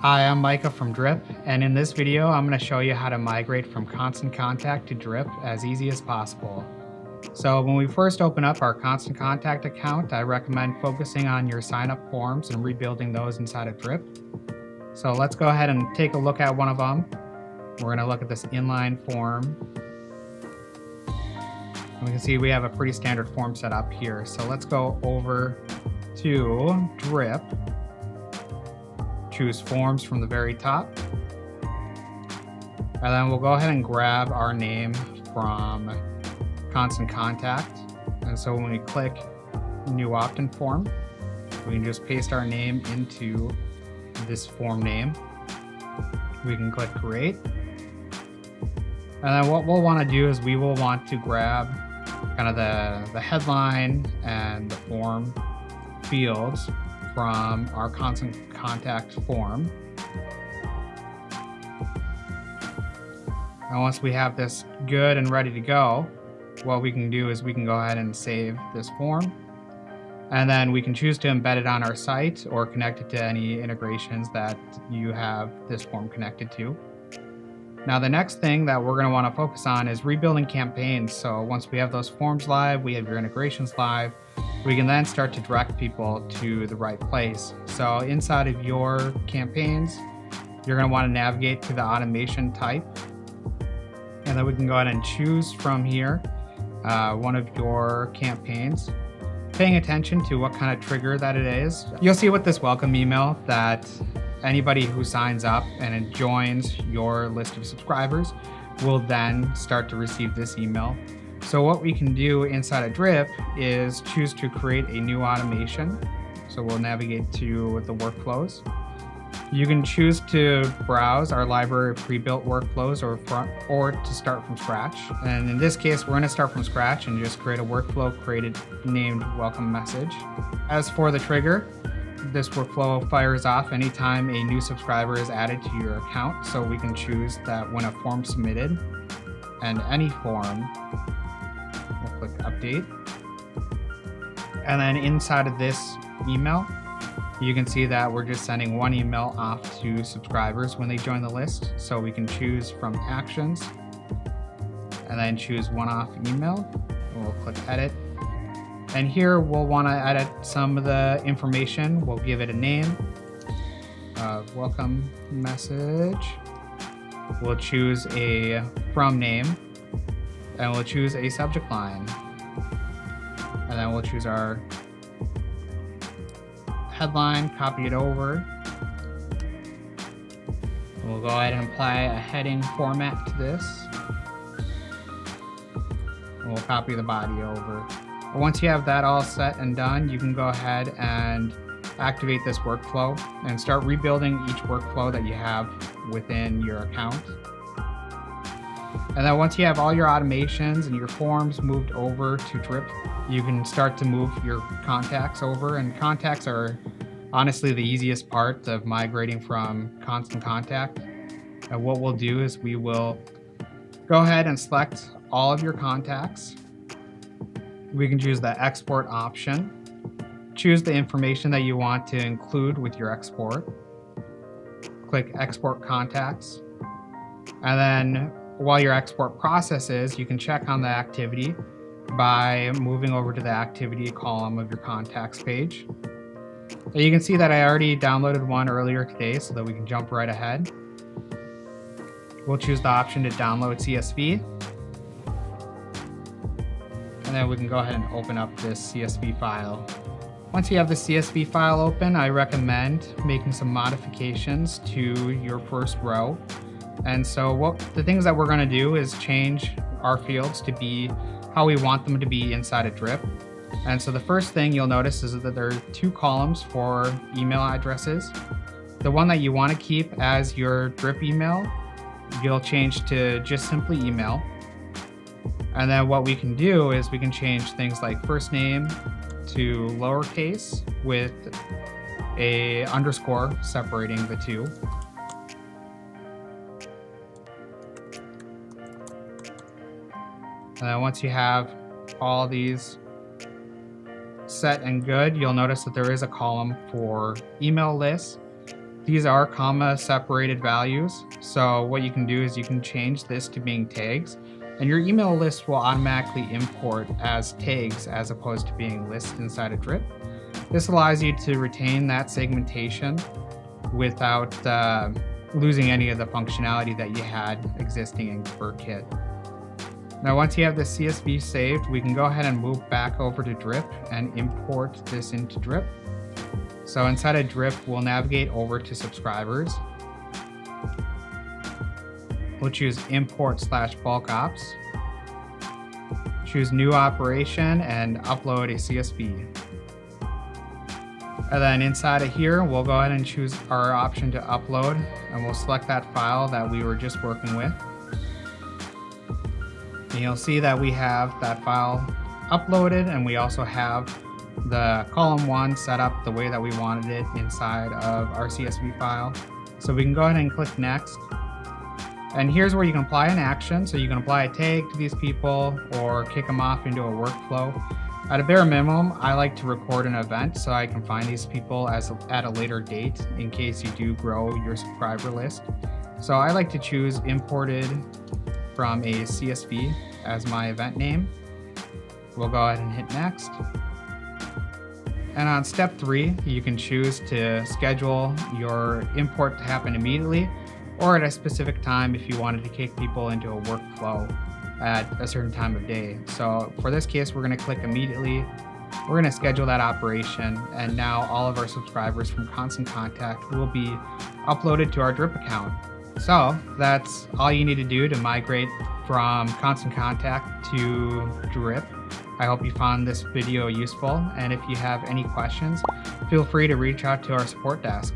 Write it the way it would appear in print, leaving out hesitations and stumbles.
Hi, I'm Micah from Drip, and in this video I'm going to show you how to migrate from Constant Contact to Drip as easy as possible. So when we first open up our Constant Contact account, I recommend focusing on your sign-up forms and rebuilding those inside of Drip. So let's go ahead and take a look at one of them. We're going to look at this inline form. And we can see we have a pretty standard form set up here. So let's go over to Drip. Choose Forms from the very top. And then we'll go ahead and grab our name from Constant Contact. And so when we click New Opt-in Form, we can just paste our name into this form name. We can click Create. And then what we'll want to do is we will want to grab kind of the headline and the form fields from our Constant Contact form. And once we have this good and ready to go, what we can do is we can go ahead and save this form. And then we can choose to embed it on our site or connect it to any integrations that you have this form connected to. Now the next thing that we're going to want to focus on is rebuilding campaigns. So once we have those forms live, we have your integrations live, we can then start to direct people to the right place. So inside of your campaigns, you're going to want to navigate to the automation type. And then we can go ahead and choose from here one of your campaigns, paying attention to what kind of trigger that it is. You'll see with this welcome email that anybody who signs up and joins your list of subscribers will then start to receive this email. So what we can do inside of Drip is choose to create a new automation. So we'll navigate to the workflows. You can choose to browse our library of pre-built workflows or to start from scratch. And in this case, we're going to start from scratch and just create a workflow named welcome message. As for the trigger, this workflow fires off anytime a new subscriber is added to your account. So we can choose that when a form submitted and any form, we'll click update. And then inside of this email, you can see that we're just sending one email off to subscribers when they join the list. So we can choose from actions and then choose one-off email. We'll click edit. And here we'll want to edit some of the information. We'll give it a name, welcome message. We'll choose a from name, and we'll choose a subject line. And then we'll choose our headline, copy it over. We'll go ahead and apply a heading format to this. And we'll copy the body over. Once you have that all set and done, you can go ahead and activate this workflow and start rebuilding each workflow that you have within your account. And then once you have all your automations and your forms moved over to Drip, you can start to move your contacts over. And contacts are honestly the easiest part of migrating from Constant Contact. And what we'll do is we will go ahead and select all of your contacts. We can choose the export option, choose the information that you want to include with your export, click export contacts, and then while your export processes, you can check on the activity by moving over to the activity column of your contacts page. And you can see that I already downloaded one earlier today so that we can jump right ahead. We'll choose the option to download CSV. And then we can go ahead and open up this CSV file. Once you have the CSV file open, I recommend making some modifications to your first row. And so the things that we're going to do is change our fields to be how we want them to be inside of Drip. And so the first thing you'll notice is that there are two columns for email addresses. The one that you want to keep as your Drip email, you'll change to just simply email. And then what we can do is we can change things like first name to lowercase with a underscore separating the two. And then once you have all these set and good, you'll notice that there is a column for email lists These are comma separated values. So what you can do is you can change this to being tags, and your email list will automatically import as tags as opposed to being lists inside a drip. This allows you to retain that segmentation without losing any of the functionality that you had existing in Kit. Now, once you have the CSV saved, we can go ahead and move back over to Drip and import this into Drip. So inside of Drip, we'll navigate over to subscribers. We'll choose import/bulk ops. Choose new operation and upload a CSV. And then inside of here, we'll go ahead and choose our option to upload, and we'll select that file that we were just working with. And you'll see that we have that file uploaded, and we also have the column 1 set up the way that we wanted it inside of our CSV file. So we can go ahead and click next. And here's where you can apply an action. So you can apply a tag to these people or kick them off into a workflow. At a bare minimum, I like to record an event so I can find these people at a later date in case you do grow your subscriber list. So I like to choose imported from a CSV as my event name. We'll go ahead and hit next. And on step 3, you can choose to schedule your import to happen immediately or at a specific time if you wanted to kick people into a workflow at a certain time of day. So for this case, we're going to click immediately. We're going to schedule that operation, and now all of our subscribers from Constant Contact will be uploaded to our Drip account. So that's all you need to do to migrate from Constant Contact to Drip. I hope you found this video useful, and if you have any questions, feel free to reach out to our support desk.